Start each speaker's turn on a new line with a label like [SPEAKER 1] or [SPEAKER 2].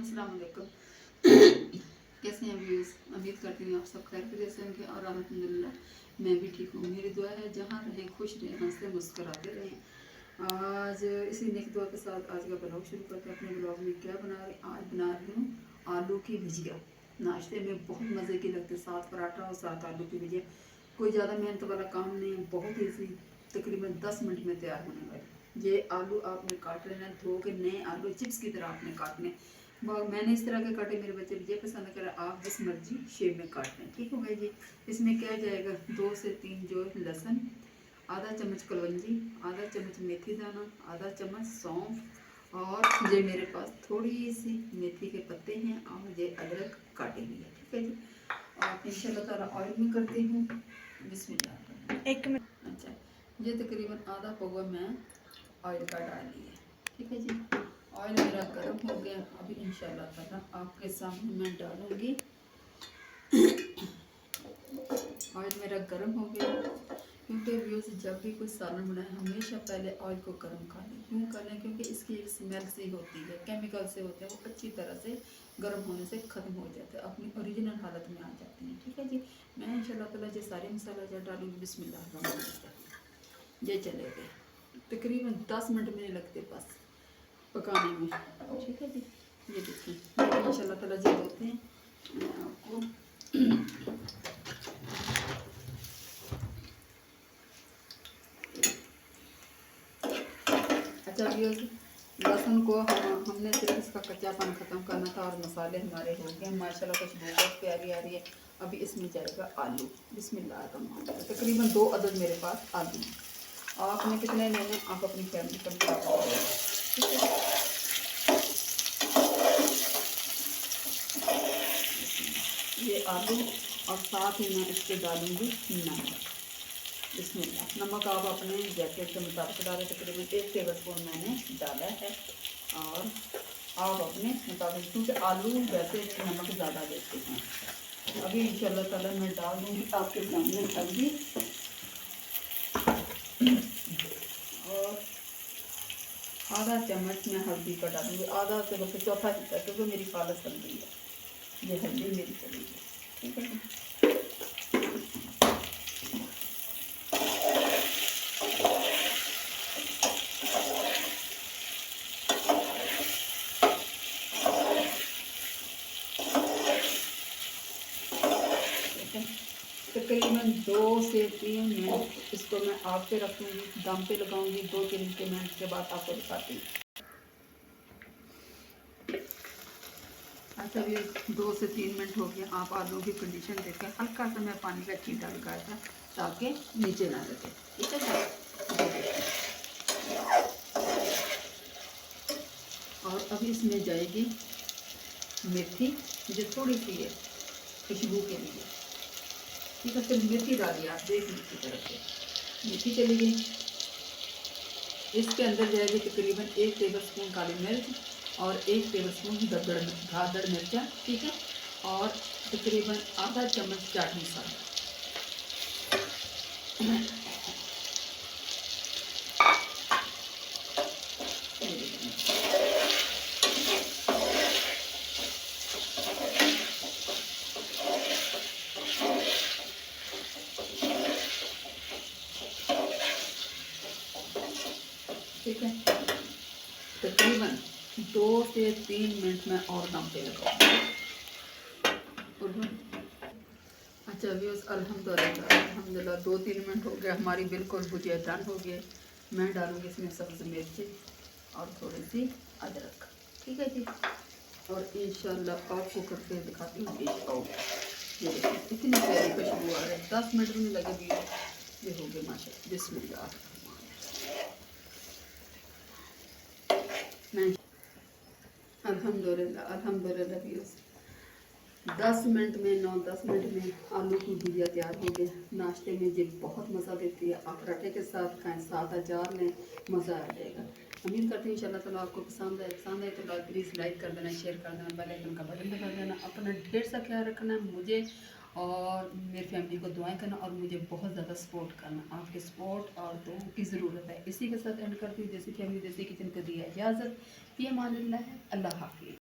[SPEAKER 1] अस्सलाम वालेकुम। कैसे हैं व्यूज़? उम्मीद करती हूँ आप सब खैर खैरियत से होंगे और अल्हम्दुलिल्लाह मैं भी ठीक हूँ। मेरी दुआ है जहाँ रहें खुश रहें, हंसते मुस्कुराते रहें। आज इसी नेक दुआ के साथ आज का ब्लॉग शुरू करते हैं। अपने ब्लॉग में क्या बना रहे, आज बना रही हूँ आलू की भुजिया। नाश्ते में बहुत मज़े की लगती है, साथ पराठा और साथ आलू की भुजिया। कोई ज़्यादा मेहनत वाला काम नहीं है, बहुत ईजी, तकरीबन 10 मिनट में तैयार होने वाली। ये आलू आपने काट लेना, धो के नए आलू चिप्स की तरह आपने काटने। मैंने इस तरह के काटे, मेरे बच्चे ये पसंद करें, आप जिस मर्जी शेप में काट लें। ठीक हो गया जी। इसमें क्या जाएगा, 2 से 3 जो लहसुन, आधा चम्मच कलवंजी, आधा चम्मच मेथी दाना, आधा चम्मच सौंफ, और ये मेरे पास थोड़ी सी मेथी के पत्ते हैं और ये अदरक काटे हुई है। ठीक है जी। और इंशाल्लाह ताला ऑयल में करती हूँ। बिस्मिल्लाह।
[SPEAKER 2] एक मिनट।
[SPEAKER 1] अच्छा, ये तकरीबन आधा पौवा मैं ऑयल का डाल लिया। ठीक है जी। ऑयल मेरा गर्म हो गया, अभी इंशाल्लाह ताला आपके सामने मैं डालूंगी। ऑयल मेरा गर्म हो गया, क्योंकि व्यूज़ जब भी कोई सालन बनाए हमेशा पहले ऑयल को गर्म कर लें। क्यों कर लें? क्योंकि इसकी एक स्मेल सी होती है, केमिकल से होते हैं, वो अच्छी तरह से गर्म होने से ख़त्म हो जाते हैं, अपनी ओरिजिनल हालत में आ जाते हैं। ठीक है जी। मैं इंशाल्लाह ताला ये सारे मसाला जो डालूंगी। बिस्मिल्लाह। ये चले गए, तकरीबन 10 मिनट में लगते बस पकाने में। ठीक है जी। ये देखिए इंशाल्लाह ताला जी होते हैं। मैं आपको अच्छा व्यूअर्स, लहसुन को हमने सिर्फ इसका कच्चापन ख़त्म करना था और मसाले हमारे हो गए माशाल्लाह, कुछ बहुत प्यारी आ रही है। अभी इसमें जाएगा आलू। बिस्मिल्लाह। तकरीबन 2 अदद मेरे पास आलू हैं। आपने कितने लेने आप अपनी फैमिली का मुताबिक। ठीक है। ये आलू और साथ ही मैं इस पर डालूँगी नमक। इसमें नमक आप अपने जैकेट के मुताबिक डालें, तकरीबन 1 टेबल स्पून मैंने डाला है। और आप अपने मुताबिक, क्योंकि आलू वैसे नमक ज़्यादा देते हैं। अभी इंशाल्लाह ताला मैं डाल दूँगी आपके सामने हल्दी, और आधा चम्मच मैं हल्दी का डालूँगी, आधा से बल्कि चौथा हिस्सा, क्योंकि मेरी खालस हल्दी है। ये हल्दी मेरी चलेगी। ठीक है। तकरीबन 2 से 3 मिनट इसको मैं आग पे रखूँगी, दम पे लगाऊंगी। 2-3 मिनट के बाद आपको दिखाती हूँ। अच्छा, ये 2 से 3 मिनट हो गया। आप आलू की कंडीशन देखें, हल्का सा मैं पानी का छींटा लगाया था ताकि नीचे ना लगे। ठीक है। और अभी इसमें जाएगी मेथी, मुझे थोड़ी सी है खुशबू के लिए। ठीक है। फिर मेथी डालिए, आप देख लीजिए तरफ से मेथी चली गई। इसके अंदर जाएगी तकरीबन 1 टेबल स्पून काली मिर्च और 1 टेबल स्पून गादड़ मिर्चा। ठीक है। और तकरीबन आधा चम्मच चाट मसाला। ठीक है। तकरीबन 2 से 3 मिनट में और दम पे लगाऊंगी। अच्छा व्यूज़, अल्हम्दुलिल्लाह 2-3 मिनट हो गया, हमारी बिल्कुल भुजिया डन हो गई। मैं डालूँगी इसमें सब्ज़ मिर्ची और थोड़ी सी अदरक। ठीक है जी। और इंशाल्लाह आपको करके दिखाती हूँ डिश आउट। ये देखिए इतनी प्यारी खुशबू आ रही है, 10 मिनट में लगेगी। ये हो गए माशाल्लाह। बिस्मिल्लाह। मैं अल्हम्दुलिल्लाह व्यूज़ 10 मिनट में 9-10 मिनट में आलू की भुजिया तैयार हो गया। नाश्ते में ये बहुत मज़ा देती है। आप पराठे के साथ खाएं, साथ अचार लें, मज़ा आ जाएगा। उम्मीद करती हूँ इंशाल्लाह ताला आपको पसंद आए तो प्लीज़ लाइक कर देना, शेयर कर देना, बेल आइकन का बटन दबा देना। अपना ढेर सा ख्याल रखना, मुझे और मेरी फैमिली को दुआएं करना और मुझे बहुत ज़्यादा सपोर्ट करना। आपके सपोर्ट और दुआओं की ज़रूरत है। इसी के साथ एंड करती हूँ। देसी फैमिली देसी किचन को दिया इजाज़त। फ़ी अमानिल्लाह। अल्लाह हाफ़िज़।